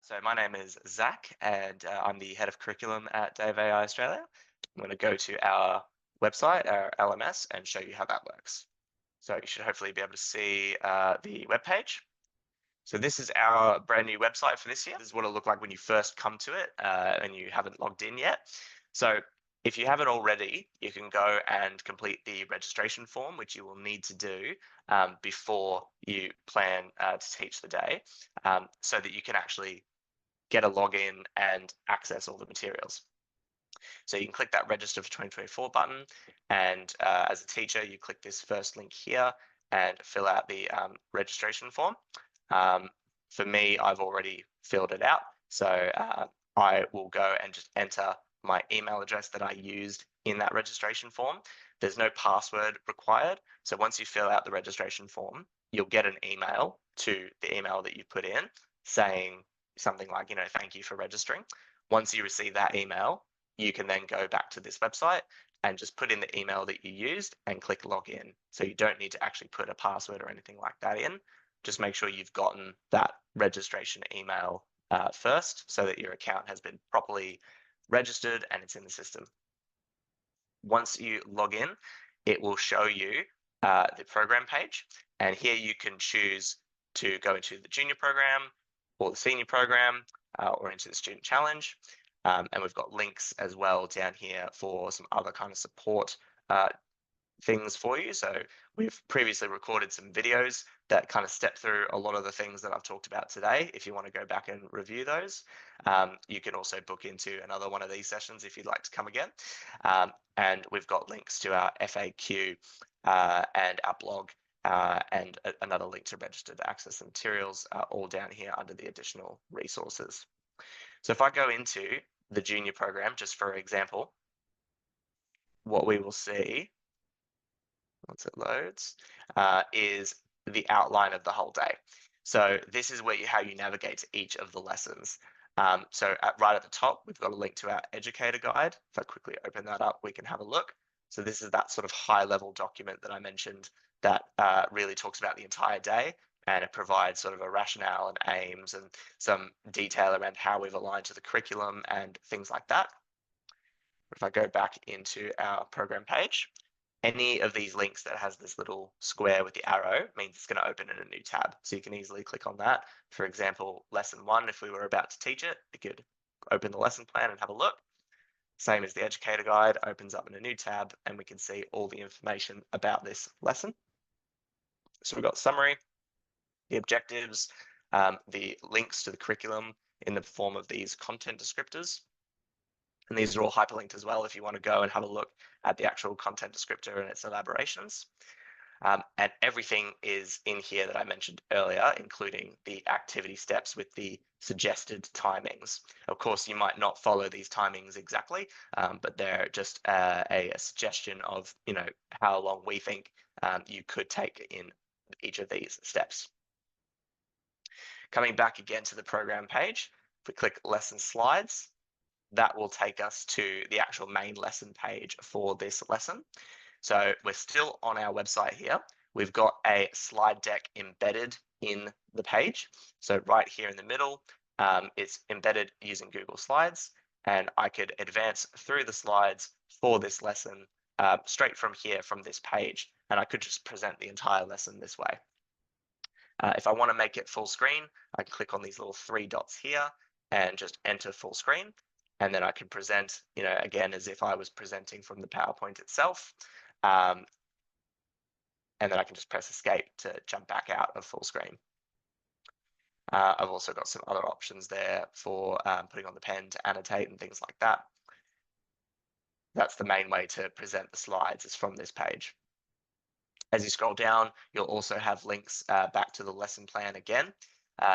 So my name is Zach, and I'm the head of curriculum at Dave AI Australia. I'm going to go to our website, our LMS, and show you how that works. So you should hopefully be able to see the web page. So this is our brand new website for this year. This is what it'll look like when you first come to it and you haven't logged in yet. So if you haven't already, you can go and complete the registration form, which you will need to do before you plan to teach the day, so that you can actually get a login and access all the materials. So you can click that register for 2024 button. And as a teacher, you click this first link here and fill out the registration form. For me, I've already filled it out. So I will go and just enter my email address that I used in that registration form. There's no password required. So once you fill out the registration form, you'll get an email to the email that you put in saying something like, thank you for registering. Once you receive that email, you can then go back to this website and just put in the email that you used and click login. So you don't need to actually put a password or anything like that in. Just make sure you've gotten that registration email first so that your account has been properly registered and it's in the system. Once you log in, it will show you the program page. And here you can choose to go into the junior program or the senior program or into the student challenge. And we've got links as well down here for some other kind of support things for you. So we've previously recorded some videos that kind of step through a lot of the things that I've talked about today. If you want to go back and review those, you can also book into another one of these sessions if you'd like to come again. And we've got links to our FAQ and our blog and another link to register to access the materials all down here under the additional resources. So if I go into the junior program, just for example, what we will see once it loads is the outline of the whole day. So this is how you navigate to each of the lessons. So right at the top, we've got a link to our educator guide. If I quickly open that up, we can have a look. So this is that sort of high level document that I mentioned that really talks about the entire day, and it provides sort of a rationale and aims and some detail around how we've aligned to the curriculum and things like that. If I go back into our program page, any of these links that has this little square with the arrow means it's going to open in a new tab. So you can easily click on that. For example, lesson 1, if we were about to teach it, we could open the lesson plan and have a look. Same as the educator guide, opens up in a new tab and we can see all the information about this lesson. So we've got summary, the objectives, the links to the curriculum in the form of these content descriptors. And these are all hyperlinked as well if you want to go and have a look at the actual content descriptor and its elaborations. And everything is in here that I mentioned earlier, including the activity steps with the suggested timings. Of course, you might not follow these timings exactly, but they're just a suggestion of how long we think you could take in each of these steps. Coming back again to the program page, if we click lesson slides, that will take us to the actual main lesson page for this lesson. So we're still on our website here. We've got a slide deck embedded in the page. So right here in the middle, it's embedded using Google Slides, and I could advance through the slides for this lesson straight from here, from this page, and I could just present the entire lesson this way. If I want to make it full screen, I can click on these little 3 dots here and just enter full screen. And then I can present, again, as if I was presenting from the PowerPoint itself. And then I can just press escape to jump back out of full screen. I've also got some other options there for putting on the pen to annotate and things like that. That's the main way to present the slides, is from this page. As you scroll down, you'll also have links back to the lesson plan again,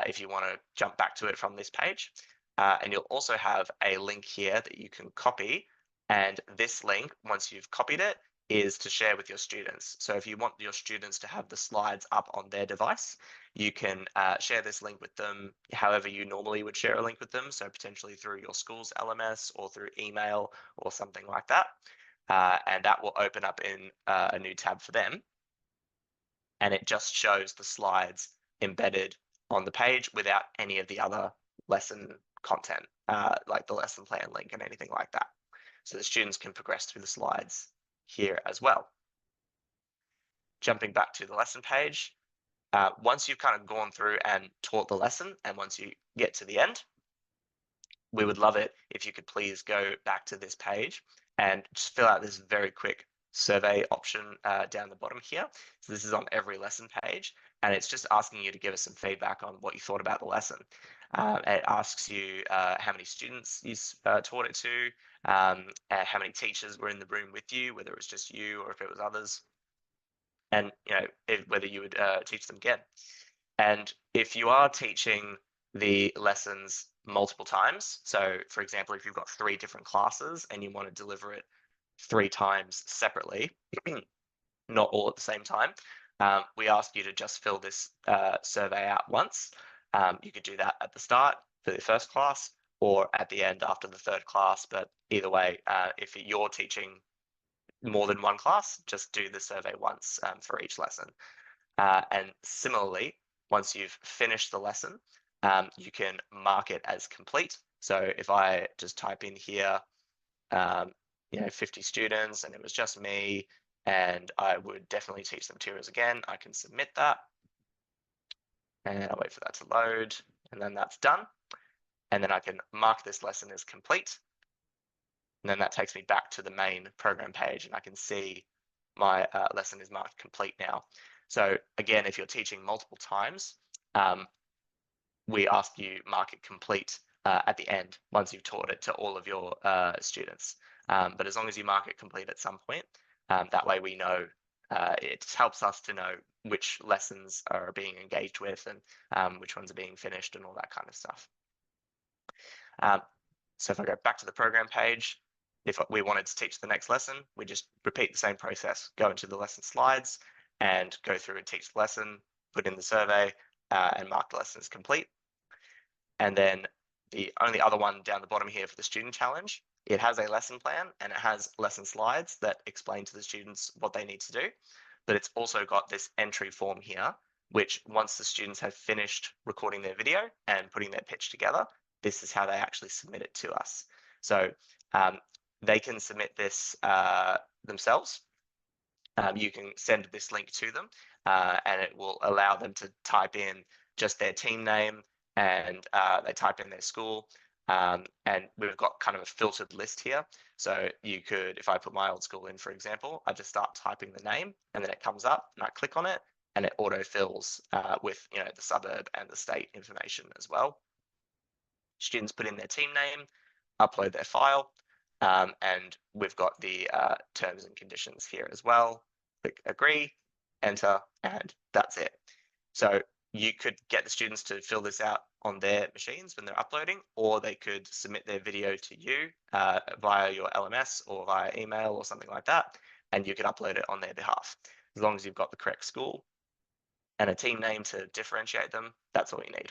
if you want to jump back to it from this page. And you'll also have a link here that you can copy. And this link, once you've copied it, is to share with your students. So if you want your students to have the slides up on their device, you can share this link with them however you normally would share a link with them. So potentially through your school's LMS or through email or something like that. And that will open up in a new tab for them. And it just shows the slides embedded on the page without any of the other lesson content, like the lesson plan link and anything like that. So the students can progress through the slides here as well. Jumping back to the lesson page, once you've kind of gone through and taught the lesson, and once you get to the end, we would love it if you could please go back to this page and just fill out this very quick survey option down the bottom here. So this is on every lesson page, and it's just asking you to give us some feedback on what you thought about the lesson. It asks you how many students you taught it to, and how many teachers were in the room with you, whether it was just you or if it was others, and whether you would teach them again. And if you are teaching the lessons multiple times, so for example, if you've got 3 different classes and you want to deliver it 3 times separately, not all at the same time, we ask you to just fill this survey out once. You could do that at the start for the first class or at the end after the third class, but either way, if you're teaching more than one class, just do the survey once for each lesson. And similarly, once you've finished the lesson, you can mark it as complete. So if I just type in here, 50 students and it was just me, and I would definitely teach the materials again, I can submit that. And I'll wait for that to load, and then that's done. And then I can mark this lesson as complete. And then that takes me back to the main program page, and I can see my lesson is marked complete now. So again, if you're teaching multiple times, we ask you mark it complete at the end once you've taught it to all of your students. But as long as you mark it complete at some point, that way we know, it helps us to know which lessons are being engaged with and which ones are being finished and all that kind of stuff. So if I go back to the program page, if we wanted to teach the next lesson, we just repeat the same process, go into the lesson slides and go through and teach the lesson, put in the survey, and mark the lesson as complete. And then the only other one down the bottom here for the student challenge, it has a lesson plan and it has lesson slides that explain to the students what they need to do. But it's also got this entry form here, which once the students have finished recording their video and putting their pitch together, this is how they actually submit it to us. So they can submit this themselves. You can send this link to them and it will allow them to type in just their team name, and they type in their school, and we've got kind of a filtered list here. So you could, if I put my old school in, for example, I just start typing the name and then it comes up and I click on it and it auto fills with the suburb and the state information as well. Students put in their team name, upload their file, and we've got the terms and conditions here as well. Click agree, enter, and that's it. So you could get the students to fill this out on their machines when they're uploading, or they could submit their video to you via your LMS or via email or something like that, and you could upload it on their behalf. As long as you've got the correct school and a team name to differentiate them, that's all you need.